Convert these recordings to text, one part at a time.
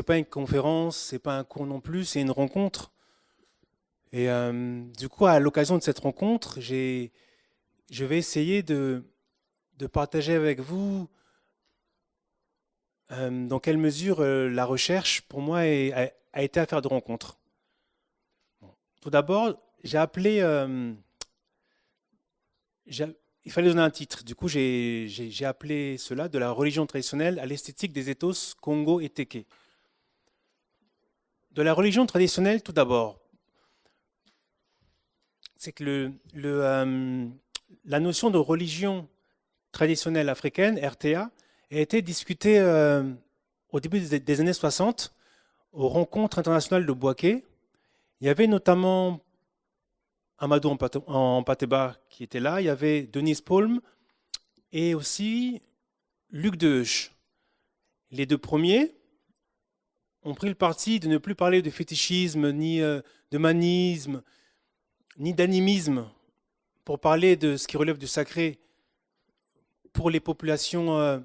pas une conférence, c'est pas un cours non plus, c'est une rencontre. Et du coup, à l'occasion de cette rencontre, je vais essayer de partager avec vous dans quelle mesure la recherche, pour moi, a été affaire de rencontre. Bon. Tout d'abord, j'ai- il fallait donner un titre. Du coup, j'ai appelé cela de la religion traditionnelle à l'esthétique des ethos Congo et Teke. De la religion traditionnelle, tout d'abord, c'est que la notion de religion traditionnelle africaine, RTA, a été discutée au début des années 60 aux rencontres internationales de Bouaké. Il y avait notamment Amadou Ampateba qui était là, il y avait Denise Palm et aussi Luc Deheusch. Les deux premiers ont pris le parti de ne plus parler de fétichisme, ni de manisme, ni d'animisme, pour parler de ce qui relève du sacré pour les populations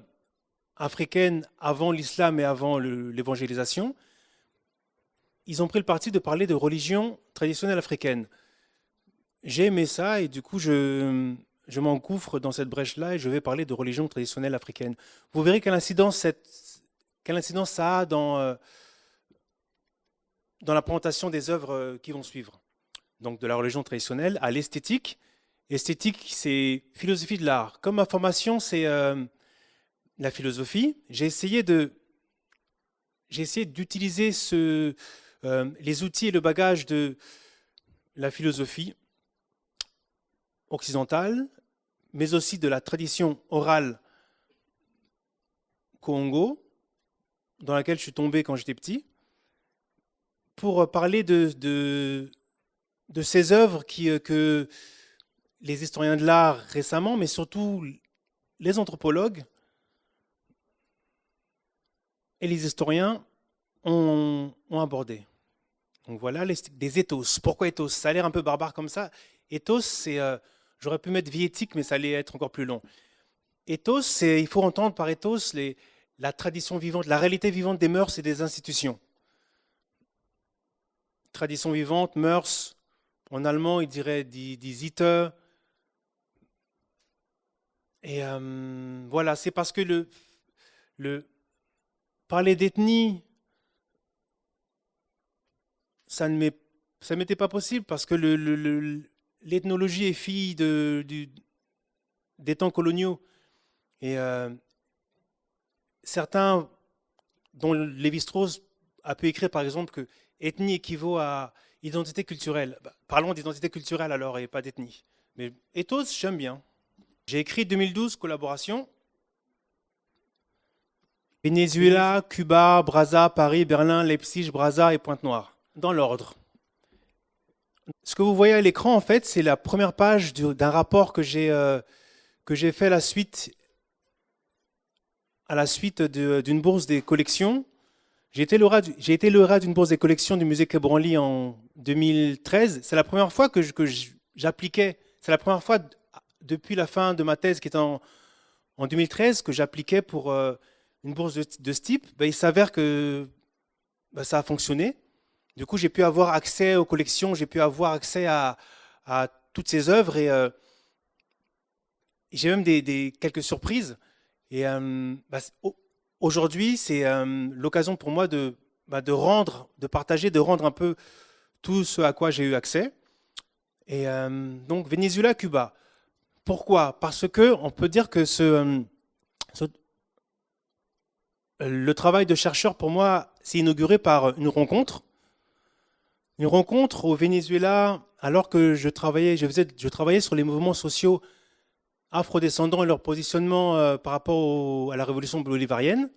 africaines avant l'islam et avant l'évangélisation. Ils ont pris le parti de parler de religion traditionnelle africaine. J'ai aimé ça et du coup je m'engouffre dans cette brèche-là et je vais parler de religion traditionnelle africaine. Vous verrez quelle incidence ça a dans la présentation des œuvres qui vont suivre. Donc de la religion traditionnelle à l'esthétique. Esthétique, c'est philosophie de l'art. Comme ma formation, c'est la philosophie, j'ai essayé d'utiliser les outils et le bagage de la philosophie occidentale, mais aussi de la tradition orale Congo, dans laquelle je suis tombé quand j'étais petit, pour parler de ces œuvres que les historiens de l'art récemment, mais surtout les anthropologues et les historiens ont abordé. Donc voilà des ethos. Pourquoi ethos? Ça a l'air un peu barbare comme ça. Ethos, j'aurais pu mettre vie éthique, mais ça allait être encore plus long. Ethos, il faut entendre par ethos la tradition vivante, la réalité vivante des mœurs et des institutions. Tradition vivante, mœurs, en allemand, il dirait die Sitte. Et voilà, c'est parce que parler d'ethnie, ça ne m'était pas possible parce que l'ethnologie est fille des temps coloniaux. Et certains, dont Lévi-Strauss a pu écrire par exemple que ethnie équivaut à identité culturelle. Bah, parlons d'identité culturelle alors et pas d'ethnie. Mais ethos, j'aime bien. J'ai écrit 2012 collaboration. Venezuela, Cuba, Brazza, Paris, Berlin, Leipzig, Brazza et Pointe-Noire. Dans l'ordre. Ce que vous voyez à l'écran, en fait, c'est la première page d'un rapport que j'ai fait à la suite d'une bourse des collections. J'ai été lauréat d'une bourse des collections du musée Quai Branly en 2013. C'est la première fois que j'appliquais. C'est la première fois depuis la fin de ma thèse qui était en 2013 que j'appliquais pour une bourse de ce type. Ben, il s'avère que ça a fonctionné. Du coup, j'ai pu avoir accès aux collections, j'ai pu avoir accès à toutes ces œuvres et j'ai même quelques surprises. Et aujourd'hui, c'est l'occasion pour moi de partager, de rendre un peu tout ce à quoi j'ai eu accès. Et donc, Venezuela, Cuba. Pourquoi? Parce que on peut dire que le travail de chercheur, pour moi, s'est inauguré par une rencontre. Une rencontre au Venezuela, alors que je travaillais sur les mouvements sociaux afrodescendants et leur positionnement par rapport à la révolution bolivarienne.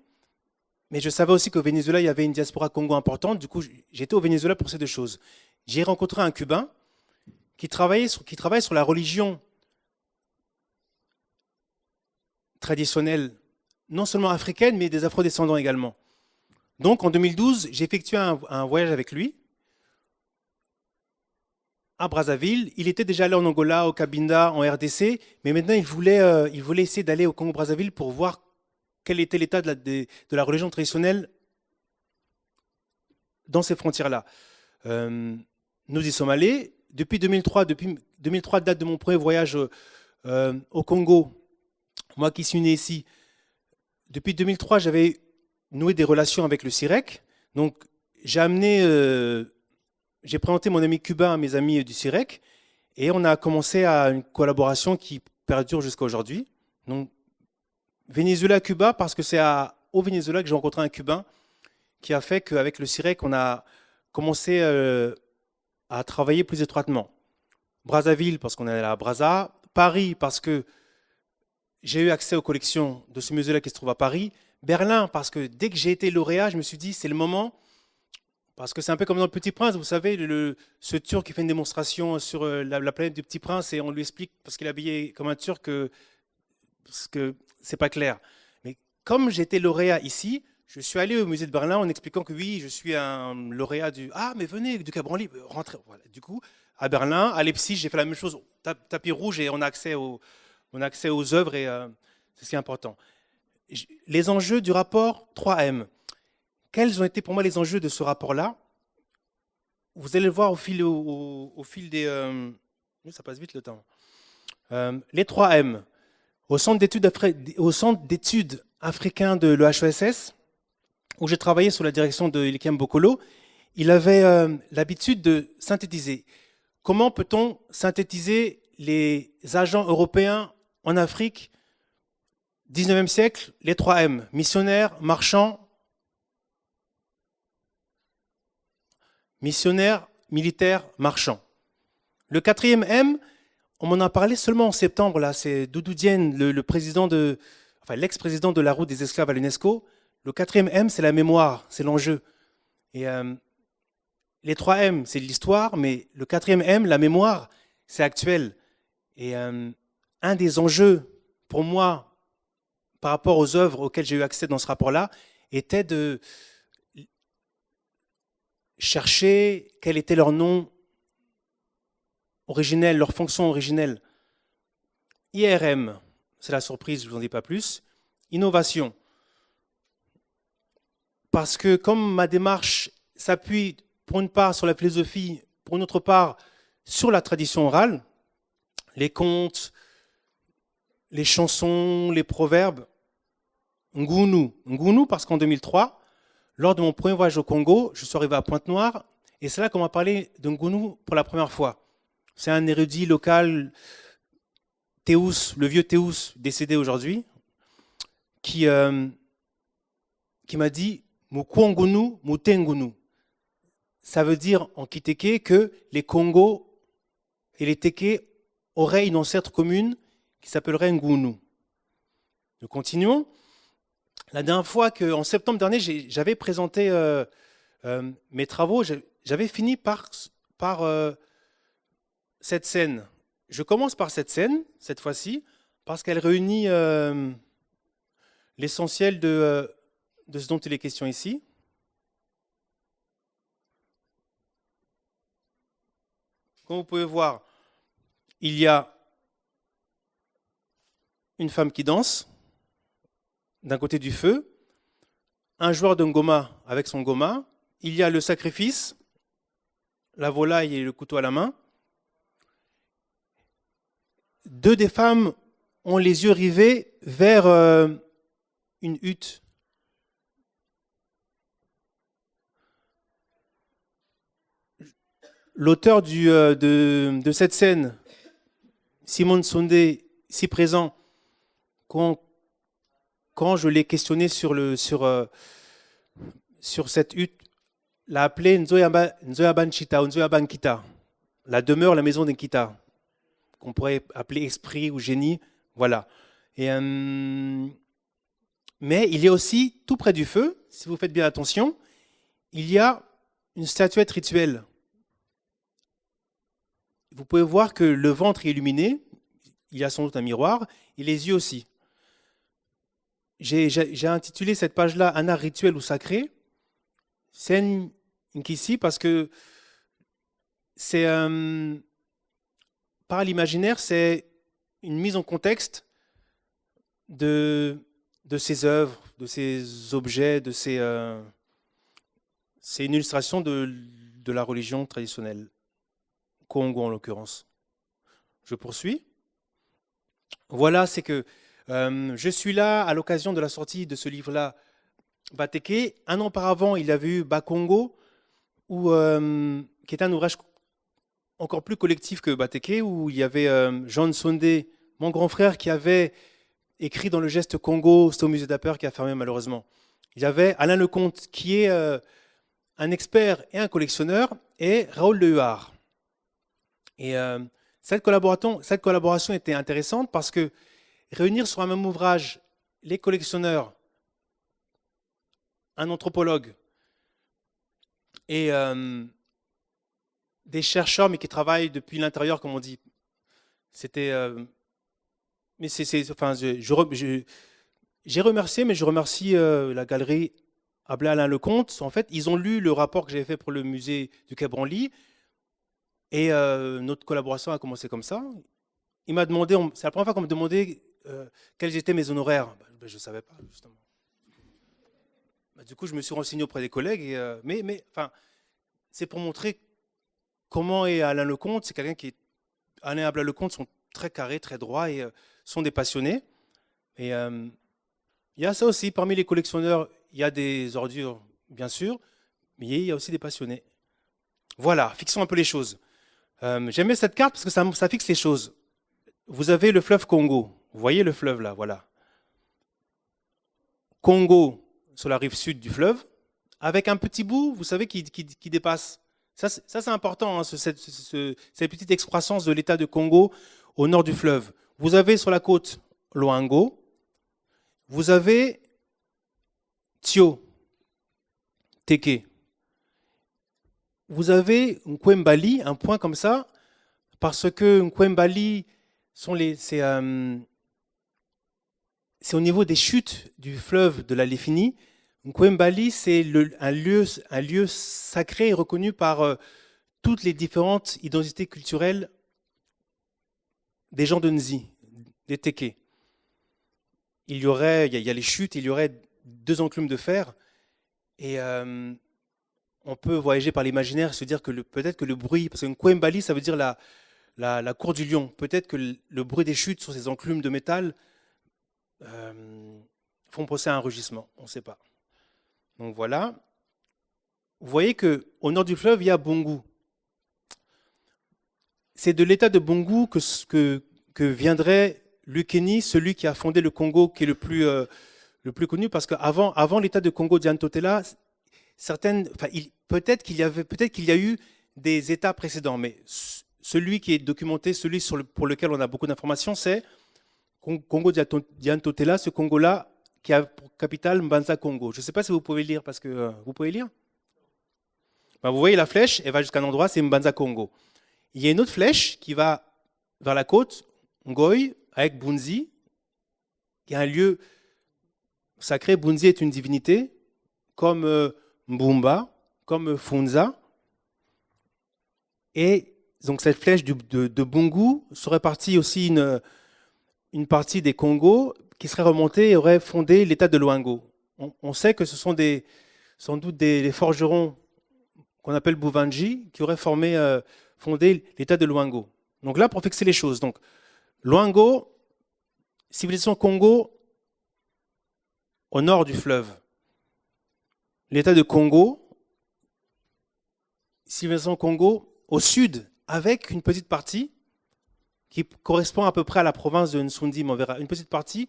Mais je savais aussi qu'au Venezuela, il y avait une diaspora congo importante. Du coup, j'étais au Venezuela pour ces deux choses. J'ai rencontré un Cubain qui travaille sur la religion traditionnelle, non seulement africaine, mais des afrodescendants également. Donc, en 2012, j'ai effectué un voyage avec lui à Brazzaville. Il était déjà allé en Angola, au Cabinda, en RDC, mais maintenant il voulait essayer d'aller au Congo-Brazzaville pour voir quel était l'état de la religion traditionnelle dans ces frontières-là. Nous y sommes allés. Depuis 2003, date de mon premier voyage au Congo. Moi qui suis né ici, depuis 2003, j'avais noué des relations avec le CIREC. Donc, j'ai présenté mon ami cubain à mes amis du CIREC et on a commencé à une collaboration qui perdure jusqu'à aujourd'hui. Donc, Venezuela-Cuba, parce que c'est au Venezuela que j'ai rencontré un Cubain qui a fait qu'avec le CIREC, on a commencé à travailler plus étroitement. Brazzaville, parce qu'on est à Brazza. Paris, parce que j'ai eu accès aux collections de ce musée-là qui se trouve à Paris. Berlin, parce que dès que j'ai été lauréat, je me suis dit, c'est le moment, parce que c'est un peu comme dans Le Petit Prince, vous savez, ce Turc qui fait une démonstration sur la planète du Petit Prince et on lui explique, parce qu'il est habillé comme un Turc, parce que c'est pas clair. Mais comme j'étais lauréat ici, je suis allé au musée de Berlin en expliquant que oui, je suis un lauréat du... Ah, mais venez, du Cabranly, rentrez. Voilà. Du coup, à Berlin, à Leipzig, j'ai fait la même chose, tapis rouge, et on a accès aux œuvres, et c'est ce qui est important. Les enjeux du rapport 3M. Quels ont été pour moi les enjeux de ce rapport-là? Vous allez le voir au fil des... ça passe vite le temps. Les 3M. Au centre d'études africain de l'EHESS, où j'ai travaillé sous la direction de Ilikem Bokolo, il avait l'habitude de synthétiser. Comment peut-on synthétiser les agents européens en Afrique, 19e siècle, les 3M, missionnaires, marchands, militaires, marchands. Le 4e M, on m'en a parlé seulement en septembre, là, c'est Doudou Diène, l'ex-président de la route des esclaves à l'UNESCO. Le 4e M, c'est la mémoire, c'est l'enjeu. Et les 3 M, c'est l'histoire, mais le 4e M, la mémoire, c'est actuel. Et un des enjeux, pour moi, par rapport aux œuvres auxquelles j'ai eu accès dans ce rapport-là, était de chercher quel était leur nom originel, leur fonction originelle. IRM, c'est la surprise, je ne vous en dis pas plus. Innovation. Parce que comme ma démarche s'appuie pour une part sur la philosophie, pour une autre part sur la tradition orale, les contes, les chansons, les proverbes, Ngunu. Ngunu parce qu'en 2003, lors de mon premier voyage au Congo, je suis arrivé à Pointe-Noire et c'est là qu'on m'a parlé de Ngunu pour la première fois. C'est un érudit local, Théous, le vieux Théous, décédé aujourd'hui, qui m'a dit « Mukwangunu, Mutengunu ». Ça veut dire en Kiteke que les Congos et les Teke auraient une ancêtre commune qui s'appellerait Ngunu. Nous continuons. La dernière fois en septembre dernier, j'avais présenté mes travaux, j'avais fini par cette scène. Je commence par cette scène, cette fois-ci, parce qu'elle réunit l'essentiel de ce dont il est question ici. Comme vous pouvez voir, il y a une femme qui danse, d'un côté du feu, un joueur de ngoma avec son ngoma, il y a le sacrifice, la volaille et le couteau à la main. Deux des femmes ont les yeux rivés vers une hutte. L'auteur de cette scène, Simone Sondé, ici présent, quand je l'ai questionné sur cette hutte, l'a appelé Nzoyabanchita ou Nzoyabankita, la demeure, la maison d'Enkita, qu'on pourrait appeler esprit ou génie, voilà. Mais il y a aussi, tout près du feu, si vous faites bien attention, il y a une statuette rituelle. Vous pouvez voir que le ventre est illuminé, il y a sans doute un miroir, et les yeux aussi. J'ai intitulé cette page-là « Un art rituel ou sacré ». C'est une Nkisi parce que c'est par l'imaginaire, c'est une mise en contexte de ces œuvres, de ces objets, de ces C'est une illustration de la religion traditionnelle, Congo en l'occurrence. Je poursuis. Voilà, c'est que je suis là à l'occasion de la sortie de ce livre-là, Bateke. Un an auparavant, il y avait eu Bakongo, qui est un ouvrage encore plus collectif que Bateke, où il y avait Jean Sondé, mon grand frère, qui avait écrit dans le geste Congo, c'était au musée d'Aper qui a fermé malheureusement. Il y avait Alain Lecomte, qui est un expert et un collectionneur, et Raoul Lehuard. Et cette collaboration était intéressante parce que réunir sur un même ouvrage les collectionneurs, un anthropologue et des chercheurs, mais qui travaillent depuis l'intérieur, comme on dit. C'était. Mais enfin, j'ai remercié, mais je remercie la galerie Abla Alain Lecomte. En fait, ils ont lu le rapport que j'avais fait pour le musée du Quai Branly. Et notre collaboration a commencé comme ça. Il m'a demandé, c'est la première fois qu'on me demandait quels étaient mes honoraires. Je ne savais pas, justement. Du coup, je me suis renseigné auprès des collègues. Mais enfin, c'est pour montrer comment est Alain Lecomte. C'est quelqu'un qui est. Alain et Abla Lecomte sont très carrés, très droits et sont des passionnés. Et il y a ça aussi. Parmi les collectionneurs, il y a des ordures, bien sûr, mais il y a aussi des passionnés. Voilà, fixons un peu les choses. J'aimais cette carte parce que ça fixe les choses. Vous avez le fleuve Congo. Vous voyez le fleuve là, voilà. Congo sur la rive sud du fleuve, avec un petit bout, vous savez, qui dépasse. Ça c'est important, hein, cette petite excroissance de l'état de Congo au nord du fleuve. Vous avez sur la côte Loango, vous avez Tio, Teke. Vous avez Nkwembali, un point comme ça, parce que Nkwembali, c'est au niveau des chutes du fleuve de la Léfini. Nkwembali, c'est un lieu sacré et reconnu par toutes les différentes identités culturelles des gens de Nzi, des Teke. Il y a les chutes, il y aurait 2 enclumes de fer, et on peut voyager par l'imaginaire et se dire que peut-être que le bruit, parce que Nkwembali, ça veut dire la cour du lion, peut-être que le bruit des chutes sur ces enclumes de métal font penser à un rugissement, on ne sait pas. Donc voilà. Vous voyez qu'au nord du fleuve, il y a Bongo. C'est de l'état de Bongo que viendrait Lukeni, celui qui a fondé le Congo, qui est le plus connu, parce qu'avant l'état de Congo d'Yantotela, peut-être qu'il y a eu des états précédents, mais celui qui est documenté, celui pour lequel on a beaucoup d'informations, c'est Congo d'Yantotela, ce Congo-là, qui a pour capitale Mbanza Congo. Je ne sais pas si vous pouvez lire, parce que vous pouvez lire. Vous voyez la flèche, elle va jusqu'à un endroit, c'est Mbanza Congo. Il y a une autre flèche qui va vers la côte, Ngoy, avec Bunzi, qui est un lieu sacré. Bunzi est une divinité, comme Mbumba, comme Funza. Et donc cette flèche de Bungu serait partie aussi une partie des Congos qui serait remontée et aurait fondé l'état de Loango. On sait que ce sont sans doute des forgerons qu'on appelle Bouvanji qui auraient fondé l'état de Loango. Donc là, pour fixer les choses, donc Loango, civilisation Congo, au nord du fleuve. L'état de Congo, civilisation Congo, au sud, avec une petite partie qui correspond à peu près à la province de Nsundi, mais on verra une petite partie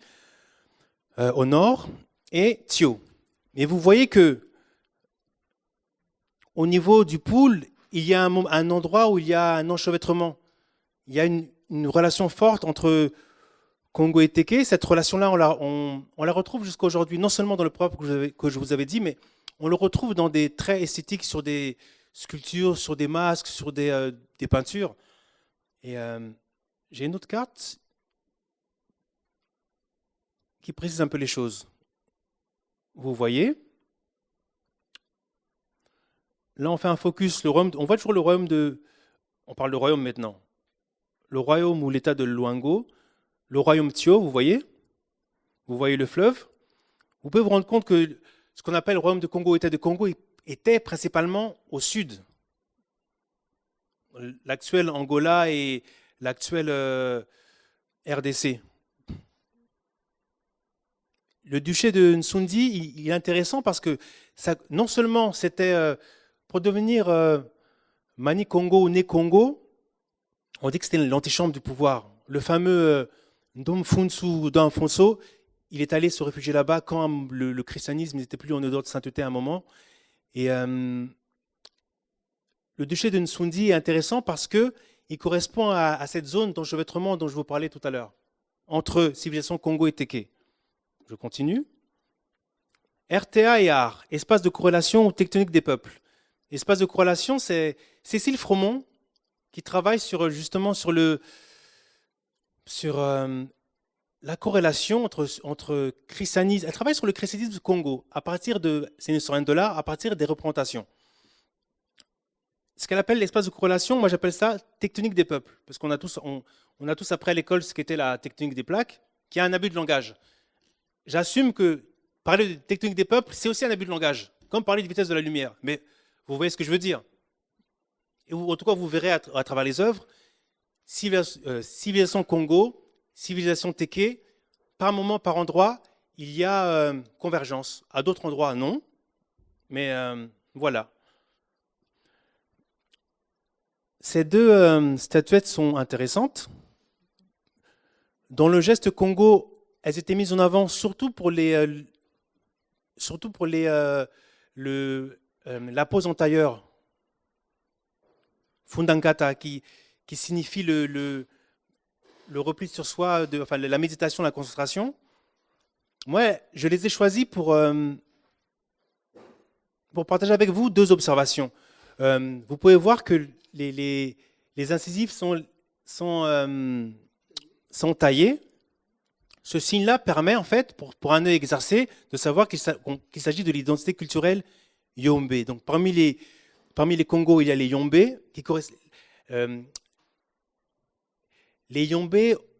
au nord, et Tio. Et vous voyez que au niveau du pôle, il y a un endroit où il y a un enchevêtrement. Il y a une relation forte entre Congo et Teke. Cette relation-là, on la retrouve jusqu'à aujourd'hui, non seulement dans le propre que je vous avais dit, mais on le retrouve dans des traits esthétiques sur des sculptures, sur des masques, sur des peintures. Et j'ai une autre carte qui précise un peu les choses. Vous voyez, là on fait un focus, on voit toujours le royaume on parle de royaume maintenant, le royaume ou l'état de Loango, le royaume Tio, vous voyez le fleuve. Vous pouvez vous rendre compte que ce qu'on appelle le royaume de Congo, état de Congo, étaient principalement au sud. L'actuel Angola et l'actuel RDC. Le duché de Nsundi, il est intéressant parce que ça, non seulement c'était pour devenir Mani Congo ou Né Congo, on dit que c'était l'antichambre du pouvoir. Le fameux Ndomfunsu d'Anfonso, il est allé se réfugier là-bas quand le christianisme n'était plus en odeur de sainteté à un moment. Et le duché de Nsundi est intéressant parce qu'il correspond à cette zone d'enchevêtrement dont je vous parlais tout à l'heure, entre civilisation Congo et Téké. Je continue. RTA et art, espace de corrélation ou tectonique des peuples. Espace de corrélation, c'est Cécile Fromont qui travaille justement sur la corrélation entre christianisme. Elle travaille sur le christianisme du Congo à partir c'est une historienne de l'art, à partir des représentations. Ce qu'elle appelle l'espace de corrélation, moi j'appelle ça tectonique des peuples, parce qu'on a tous appris à l'école ce qu'était la tectonique des plaques, qui est un abus de langage. J'assume que parler de tectonique des peuples, c'est aussi un abus de langage, comme parler de vitesse de la lumière. Mais vous voyez ce que je veux dire. Et en tout cas, vous verrez à travers les œuvres, civilisation Congo, civilisation Téké, par moment, par endroit, il y a convergence. À d'autres endroits, non. Mais voilà. Ces deux statuettes sont intéressantes. Dans le geste Congo, elles étaient mises en avant surtout pour la pose en tailleur, Fundankata, qui signifie le repli sur soi, la méditation, la concentration. Moi, je les ai choisis pour partager avec vous deux observations. Vous pouvez voir que les incisives sont taillées. Ce signe-là permet, en fait, pour un œil exercé, de savoir qu'il s'agit de l'identité culturelle Yombe. Donc, parmi les Congos, il y a les Yombe, les Yombe,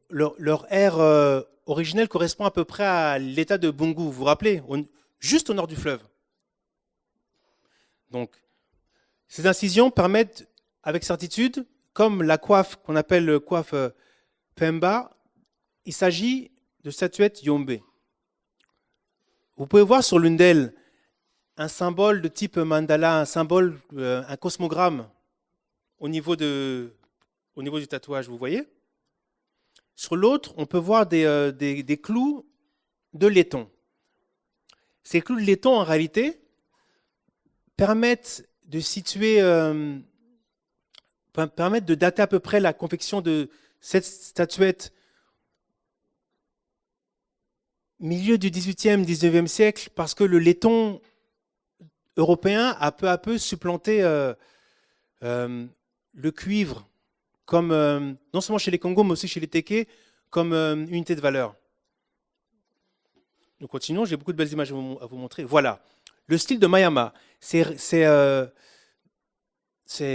leur ère originelle correspond à peu près à l'état de Bungu, vous vous rappelez, juste au nord du fleuve. Donc, ces incisions permettent, avec certitude, comme la coiffe qu'on appelle coiffe Pemba, il s'agit de statuettes Yombe. Vous pouvez voir sur l'une d'elles un symbole de type mandala, un cosmogramme au niveau du tatouage, vous voyez. Sur l'autre, on peut voir des clous de laiton. Ces clous de laiton, en réalité, permettent de situer, permettent de dater à peu près la confection de cette statuette milieu du XVIIIe, XIXe siècle, parce que le laiton européen a peu à peu supplanté le cuivre, comme, non seulement chez les Congos, mais aussi chez les Téké, comme unité de valeur. Nous continuons, j'ai beaucoup de belles images à vous montrer. Voilà, le style de Mayama. C'est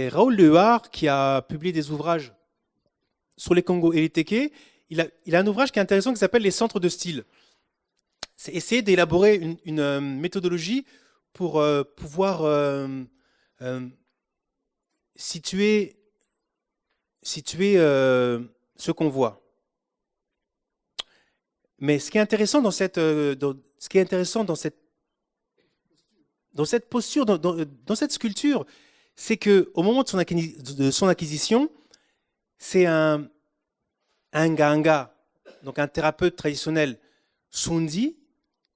Raoul Lehuard qui a publié des ouvrages sur les Congos et les Téké. Il a un ouvrage qui est intéressant qui s'appelle Les centres de style. C'est essayer d'élaborer une méthodologie pour pouvoir situer ce qu'on voit. Mais ce qui est intéressant dans cette posture, dans cette sculpture, c'est qu'au moment de son acquisition, c'est un nganga, donc un thérapeute traditionnel Sundi,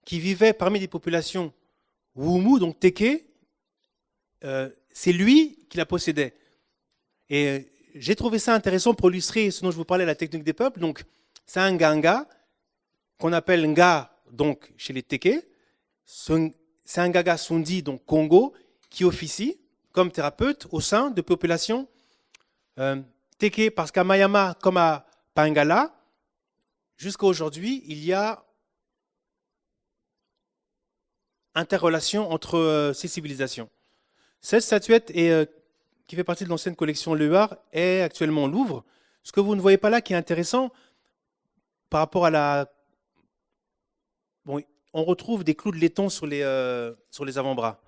qui vivait parmi les populations Wumu, donc Téké, c'est lui qui la possédait. Et j'ai trouvé ça intéressant pour illustrer ce dont je vous parlais, la technique des peuples. Donc, c'est un nganga qu'on appelle nga, donc chez les Téké. C'est un nganga Sundi, donc Congo, qui officie comme thérapeute au sein de populations Téké, parce qu'à Mayama comme à Pangala, jusqu'à aujourd'hui, il y a interrelation entre ces civilisations. Cette statuette qui fait partie de l'ancienne collection Lehuard est actuellement au Louvre. Ce que vous ne voyez pas là qui est intéressant par rapport à la... Bon, on retrouve des clous de laiton sur les avant-bras.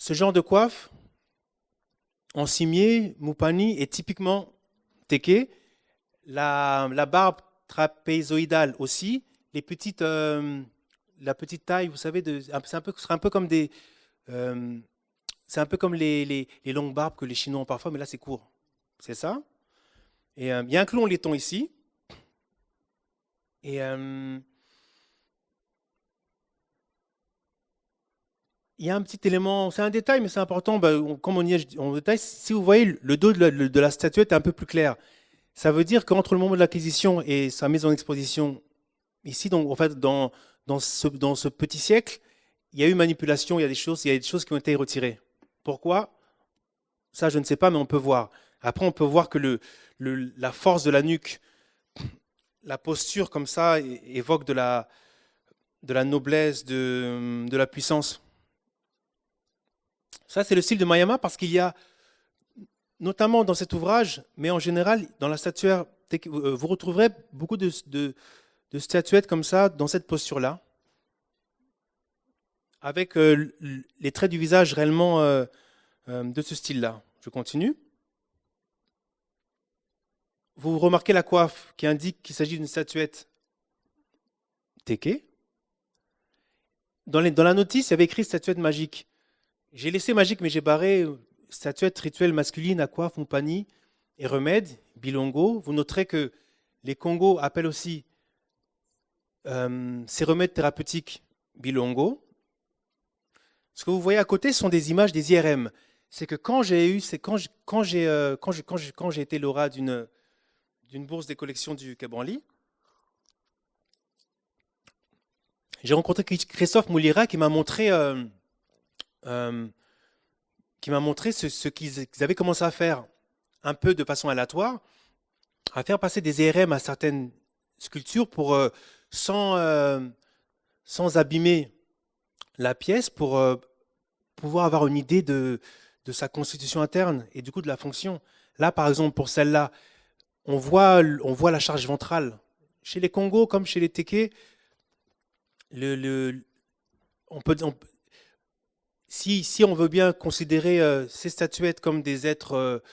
Ce genre de coiffe, en cimier, Mupani, est typiquement Teke. La barbe trapézoïdale aussi. La petite taille, vous savez, c'est un peu comme euh, c'est un peu comme les longues barbes que les Chinois ont parfois, mais là c'est court. C'est ça. Et il y a un clou en laiton ici. Et il y a un petit élément, c'est un détail, mais c'est important. Bah, comme on y est en détail, si vous voyez, le dos de la statuette est un peu plus clair. Ça veut dire qu'entre le moment de l'acquisition et sa mise en exposition, ici, donc, en fait, dans ce petit siècle, il y a eu manipulation, il y a des choses qui ont été retirées. Pourquoi? Ça, je ne sais pas, mais on peut voir. Après, on peut voir que la force de la nuque, la posture comme ça, évoque de la noblesse, de la puissance. Ça, c'est le style de Mayama parce qu'il y a, notamment dans cet ouvrage, mais en général, dans la statuaire, vous retrouverez beaucoup de statuettes comme ça, dans cette posture-là, avec les traits du visage réellement de ce style-là. Je continue. Vous remarquez la coiffe qui indique qu'il s'agit d'une statuette Teke. Dans la notice, il y avait écrit statuette magique. J'ai laissé magique, mais j'ai barré statuette rituelle masculine à coiffe, Mupani et remède, Bilongo. Vous noterez que les Congos appellent aussi ces remèdes thérapeutiques Bilongo. Ce que vous voyez à côté sont des images des IRM. C'est que quand j'ai été lauréat d'une bourse des collections du Quai Branly, j'ai rencontré Christophe Moulira qui m'a montré ce qu'ils avaient commencé à faire un peu de façon aléatoire, à faire passer des IRM à certaines sculptures pour sans abîmer la pièce, pour pouvoir avoir une idée de sa constitution interne et du coup de la fonction. Là, par exemple, pour celle-là, on voit la charge ventrale. Chez les Congos, comme chez les Teke, si on veut bien considérer ces statuettes comme des êtres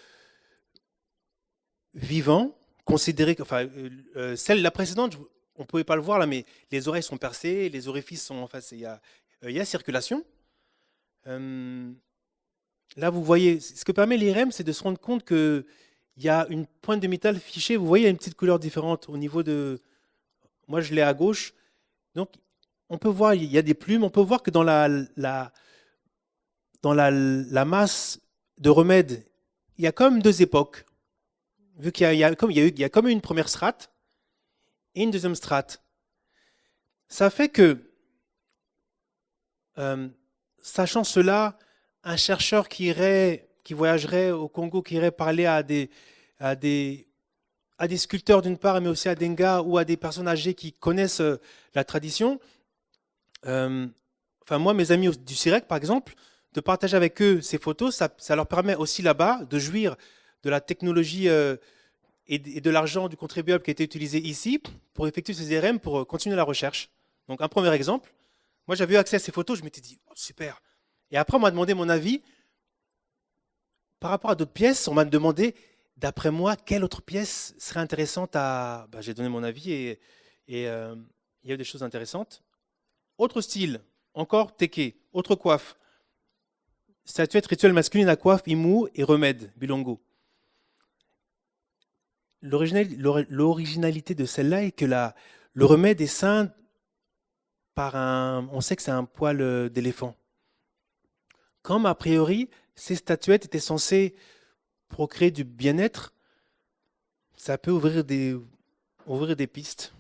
vivants, la précédente, on ne pouvait pas le voir là, mais les oreilles sont percées, les orifices sont en face, il y a circulation. Là, vous voyez, ce que permet l'IRM, c'est de se rendre compte qu'il y a une pointe de métal fichée. Vous voyez, il y a une petite couleur différente au niveau de. Moi, je l'ai à gauche. Donc, on peut voir, il y a des plumes. On peut voir que dans la masse de remèdes, il y a comme deux époques. Vu qu'il y a comme une première strate et une deuxième strate. Ça fait que, sachant cela, un chercheur qui voyagerait au Congo, qui irait parler à des sculpteurs d'une part, mais aussi à des Ngas ou à des personnes âgées qui connaissent la tradition. Moi, mes amis du CIREC, par exemple, de partager avec eux ces photos, ça leur permet aussi là-bas de jouir de la technologie et de l'argent du contribuable qui a été utilisé ici pour effectuer ces IRM, pour continuer la recherche. Donc, un premier exemple. Moi, j'avais eu accès à ces photos, je m'étais dit, oh, super. Et après, on m'a demandé mon avis. Par rapport à d'autres pièces, on m'a demandé, d'après moi, quelle autre pièce serait intéressante à. J'ai donné mon avis et il y a eu des choses intéressantes. Autre style, encore Teke, autre coiffe. Statuette rituelle masculine à coiffe, Imu et remède, Bilongo. L'originalité de celle-là est que le remède est ceint par on sait que c'est un poil d'éléphant. Comme a priori, ces statuettes étaient censées procréer du bien-être, ça peut ouvrir des pistes.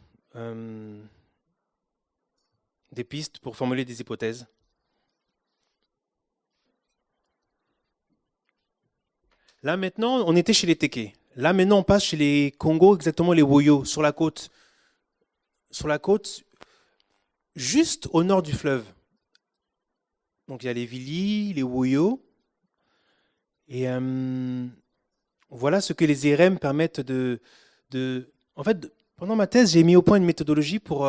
Des pistes pour formuler des hypothèses. Là maintenant, on était chez les Teke. Là maintenant, on passe chez les Congos, exactement les Woyo, sur la côte. Sur la côte, juste au nord du fleuve. Donc il y a les Vili, les Woyo. Et voilà ce que les IRM permettent En fait, pendant ma thèse, j'ai mis au point une méthodologie pour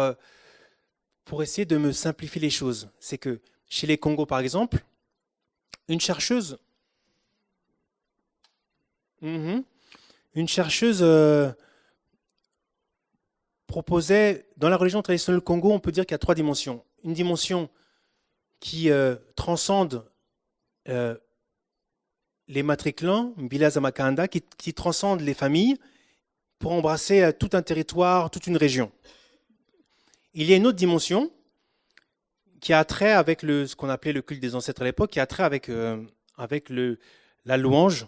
essayer de me simplifier les choses. C'est que chez les Congos, par exemple, Une chercheuse, mhm, une chercheuse proposait, dans la religion traditionnelle du Congo, on peut dire qu'il y a trois dimensions. Une dimension qui transcende euh, les matriclans, Mbila Zamakanda, qui transcende les familles pour embrasser tout un territoire, toute une région. Il y a une autre dimension qui a trait avec ce qu'on appelait le culte des ancêtres à l'époque, qui a trait avec la louange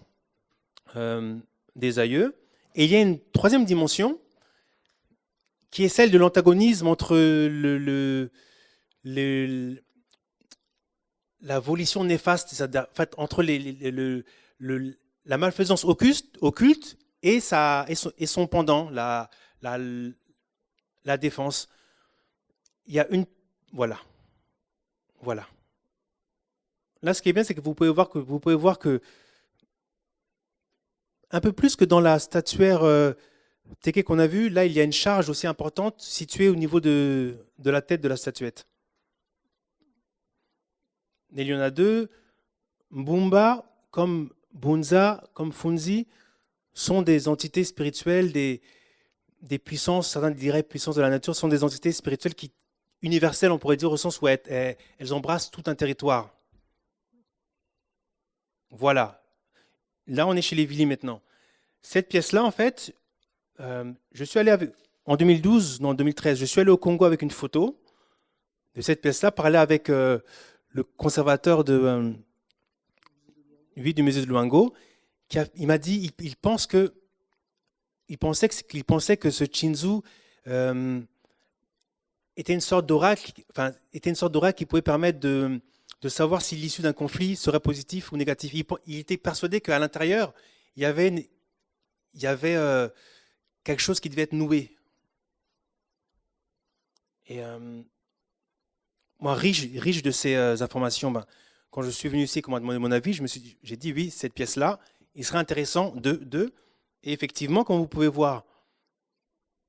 des aïeux. Et il y a une troisième dimension qui est celle de l'antagonisme entre la volition néfaste, c'est-à-dire, en fait, entre la malfaisance occulte et son pendant, la défense. Il y a une... Voilà. Voilà. Là, ce qui est bien, c'est que vous pouvez voir que un peu plus que dans la statuaire Teke qu'on a vue, là, il y a une charge aussi importante située au niveau de la tête de la statuette. Et il y en a deux. Mbumba, comme Bunza, comme Funzi, sont des entités spirituelles, des puissances, certains diraient puissances de la nature, sont des entités spirituelles universelles, on pourrait dire, au sens où elles embrassent tout un territoire. Voilà. Là, on est chez les Vili maintenant. Cette pièce-là, en fait, je suis allé en 2012, non, en 2013, je suis allé au Congo avec une photo de cette pièce-là, parler avec le conservateur du musée de Luango. Il m'a dit, il pensait que ce Chinzu était une sorte d'oracle, qui pouvait permettre de savoir si l'issue d'un conflit serait positif ou négatif. Il était persuadé qu'à l'intérieur, il y avait quelque chose qui devait être noué. Et moi, riche de ces informations, quand je suis venu ici, qu'on m'a demandé mon avis, j'ai dit oui, cette pièce-là, il serait intéressant et effectivement, comme vous pouvez voir,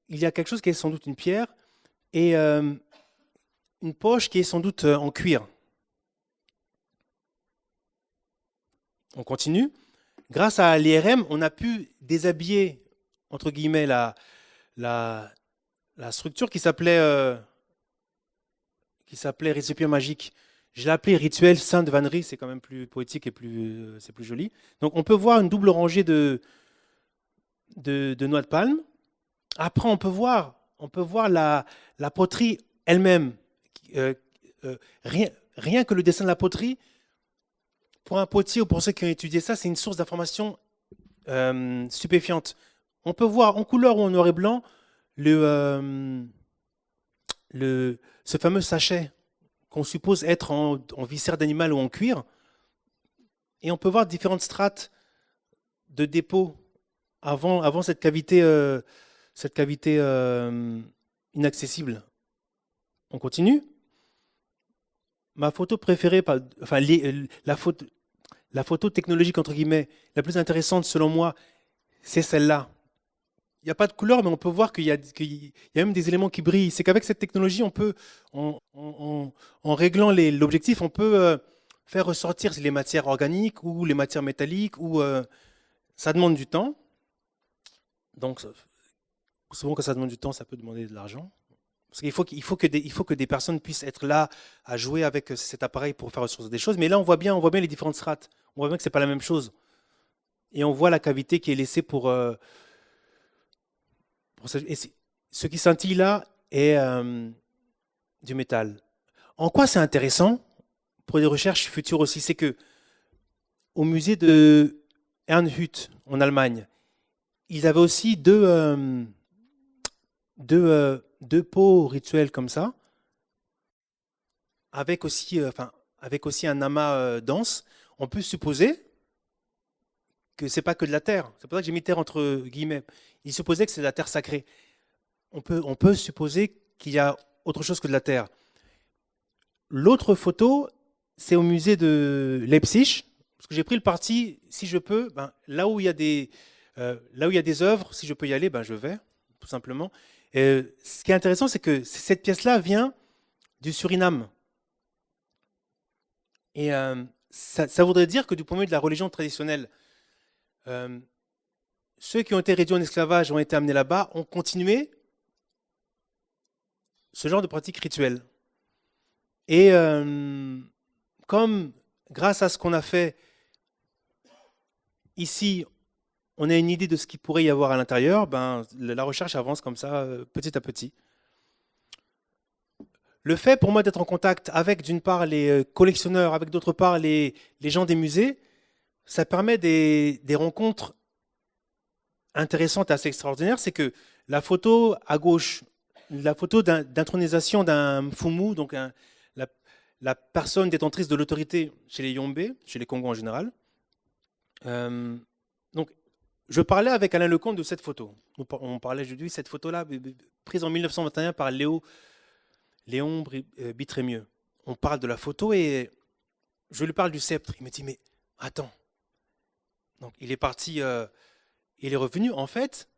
il y a quelque chose qui est sans doute une pierre et une poche qui est sans doute en cuir. On continue. Grâce à l'IRM, on a pu déshabiller, entre guillemets, la structure qui s'appelait récipient magique. Je l'ai appelé rituel sainte vannerie, c'est quand même plus poétique et c'est plus joli. Donc on peut voir une double rangée de noix de palme. Après, on peut voir la poterie elle-même. Rien que le dessin de la poterie, pour un potier ou pour ceux qui ont étudié ça, c'est une source d'information stupéfiante. On peut voir en couleur ou en noir et blanc ce fameux sachet qu'on suppose être en viscère d'animal ou en cuir. Et on peut voir différentes strates de dépôt avant cette cavité inaccessible. On continue. Ma photo préférée, la photo technologique, entre guillemets, la plus intéressante selon moi, c'est celle-là. Il n'y a pas de couleur, mais on peut voir qu'il y a même des éléments qui brillent. C'est qu'avec cette technologie, on peut, en réglant l'objectif, on peut faire ressortir les matières organiques ou les matières métalliques. Ça demande du temps. Donc, souvent, quand ça demande du temps, ça peut demander de l'argent. Parce qu'il faut que des personnes puissent être là à jouer avec cet appareil pour faire ressortir des choses. Mais là, on voit bien les différentes strates. On voit bien que ce n'est pas la même chose. Et on voit la cavité qui est laissée pour ce qui scintille là est du métal. En quoi c'est intéressant pour des recherches futures aussi, c'est que au musée de Herrnhut en Allemagne, ils avaient aussi deux pots rituels comme ça, avec aussi un amas dense. On peut supposer que c'est pas que de la terre. C'est pour ça que j'ai mis terre entre guillemets. Il supposait que c'est de la terre sacrée. On peut supposer qu'il y a autre chose que de la terre. L'autre photo, c'est au musée de Leipzig, parce que j'ai pris le parti, si je peux, là où il y a des œuvres, si je peux y aller, je vais, tout simplement. Ce qui est intéressant, c'est que cette pièce-là vient du Suriname. Et ça voudrait dire que du point de vue de la religion traditionnelle, euh, ceux qui ont été réduits en esclavage ont été amenés là-bas, ont continué ce genre de pratique rituelle. Et comme grâce à ce qu'on a fait ici, on a une idée de ce qu'il pourrait y avoir à l'intérieur, ben, la recherche avance comme ça, petit à petit. Le fait pour moi d'être en contact avec d'une part les collectionneurs, avec d'autre part les gens des musées, ça permet des rencontres intéressantes et assez extraordinaires. C'est que la photo à gauche, la photo d'intronisation d'un fumu, donc la, la personne détentrice de l'autorité chez les Yombe, chez les Congos en général. Donc, je parlais avec Alain Lecomte de cette photo. On parlait de cette photo-là, prise en 1921 par Léon Bitrémieux. On parle de la photo et je lui parle du sceptre. Il me dit, mais attends. Donc, il est parti, il est revenu. En fait,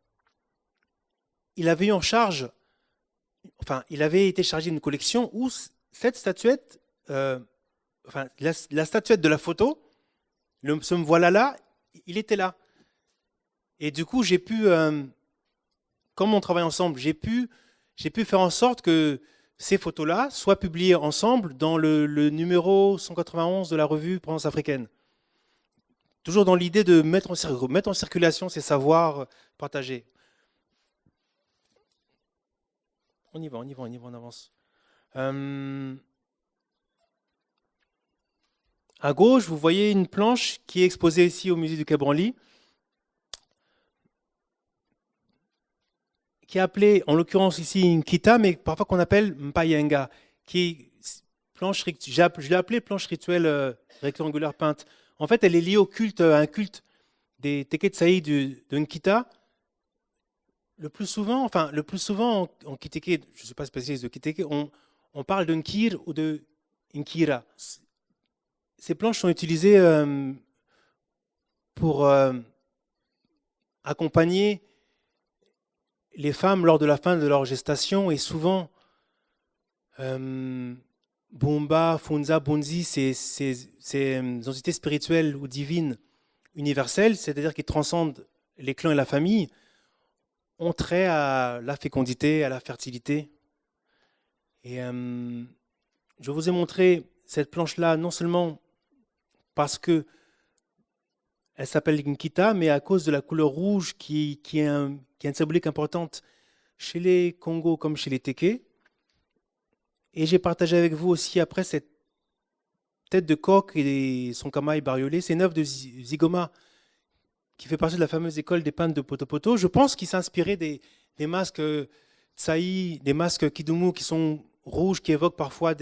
il avait eu en charge, enfin, il avait été chargé d'une collection où cette statuette, enfin, la statuette de la photo, ce me voilà là, il était là. Et du coup, j'ai pu, comme on travaille ensemble, j'ai pu faire en sorte que ces photos-là soient publiées ensemble dans le numéro 191 de la revue Présence africaine. Toujours dans l'idée de mettre en circulation ces savoirs partagés. On y va, on avance. À gauche, vous voyez une planche qui est exposée ici au musée du Quai Branly, qui est appelée, en l'occurrence ici, une kita, mais parfois qu'on appelle mpayenga, qui est planche, je l'ai appelée planche rituelle rectangulaire peinte. En fait, elle est liée au culte, à un culte des Teke Tsaï de Nkita. Le plus souvent en Kiteke, je ne suis pas spécialiste de Kiteke, on parle de Nkir ou de Nkira. Ces planches sont utilisées pour accompagner les femmes lors de la fin de leur gestation et souvent Bumba, Funza, Bunzi, ces entités spirituelles ou divines universelles, c'est-à-dire qui transcendent les clans et la famille, ont trait à la fécondité, à la fertilité. Et je vous ai montré cette planche-là non seulement parce que elle s'appelle Nkita, mais à cause de la couleur rouge qui est une symbolique importante chez les Congos comme chez les Teke. Et j'ai partagé avec vous aussi après cette tête de coq et son camail bariolé. C'est une œuvre de Zigoma qui fait partie de la fameuse école des peintres de Potopoto. Je pense qu'il s'est inspiré des masques Tsaï, des masques Kidumu qui sont rouges, qui évoquent parfois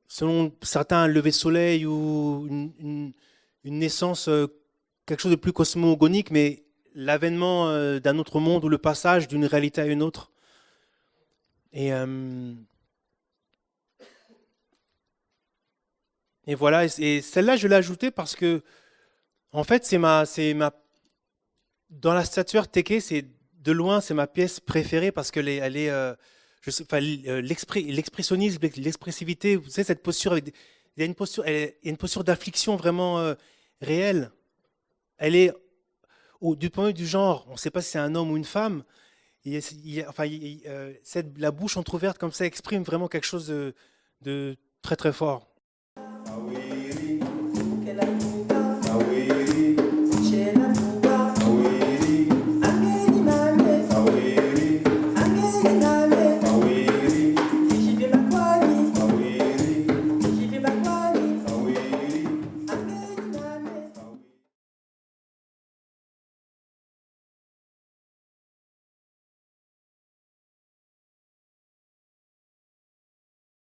selon certains, un lever de soleil ou une naissance, quelque chose de plus cosmogonique, mais l'avènement d'un autre monde ou le passage d'une réalité à une autre. Et voilà, et celle-là, je l'ai ajoutée parce que, en fait, dans la statuaire Teke, c'est de loin, c'est ma pièce préférée parce que l'expressionnisme, l'expressivité, vous savez, cette posture, il y a une posture d'affliction vraiment réelle. Elle est, du point de vue du genre, on ne sait pas si c'est un homme ou une femme, la bouche entrouverte comme ça exprime vraiment quelque chose de très très fort.